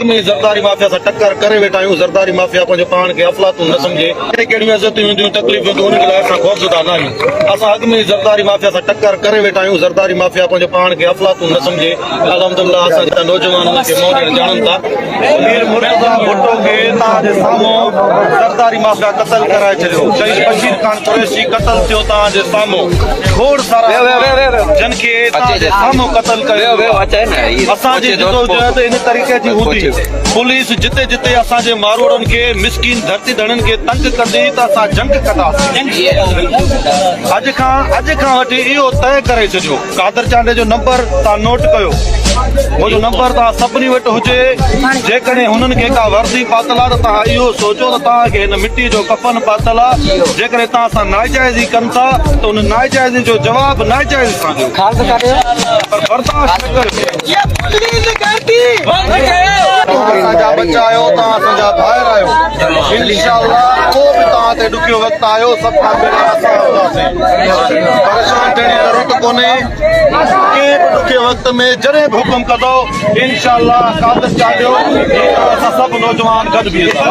में ज़रदारी माफ़िया से टक्कर करे वेठा आहियूं। ज़रदारी माफ़िया पंहिंजे पाण खे अफ़लातून न सम्झे। कहिड़ियूं इज़तूं हूंदियूं तकलीफ़ूं हूंदियूं उन लाइ असां ख़ौफ़ज़दा न आहियूं। असां अॻ में ज़रदारी माफ़िया से टक्कर करे वेठा आहियूं। ज़रदारी माफ़िया पंहिंजे पाण खे अफ़लातून न सम्झे। अल्हम्दुलिल्लाह असांजा नौजवान उन खे मौज ॼाणनि था। मीर मुर्तज़ा भुट्टो खे तव्हांजे साम्हूं ज़रदारी माफ़िया क़तल कराए छॾियो। शहीद बशीर खान कुरैशी क़तल थियो तव्हांजे साम्हूं। खोड़ सारा जन खे तव्हांजे साम्हूं क़तल कयो। असांजी जिदोजहद इन तरीक़े जी हूंदी। पुलिस जिते जिते असांजे मारोड़नि खे मिसकीन धरती धड़नि खे तंग कंदी त असां जंग कंदासीं। अॼु खां वठी इहो तय करे छॾियो। कादर चांडे जो नंबर तव्हां नोट कयो। मुंहिंजो नंबर तव्हां सभिनी वटि हुजे। जेकॾहिं हुननि खे का वर्दी पातल आहे त तव्हां इहो सोचो त तव्हांखे हिन मिट्टी जो कफन पातल आहे। जेकॾहिं तव्हां सां नाइजाइज़ी कनि था त उन नाइजाइज़ी जो जवाबु नाइजाइज़ सां ॾियो, पर बर्दाश्त न करियो। असांजा बच्चा आहियो, तव्हां असांजा ॿाहिरि आहियो। इंशाअल्लाह को बि तव्हां ते ॾुखियो वक़्तु आयो सभु खां पहिरियों असां हूंदासीं। परेशान थियण जी ज़रूरत कोन्हे। कंहिं बि ॾुखे वक़्त में जॾहिं बि हुकुम कंदो इंशाअल्लाह कादर चाढ़ियो। असां सभु नौजवान गॾु बीहंदा।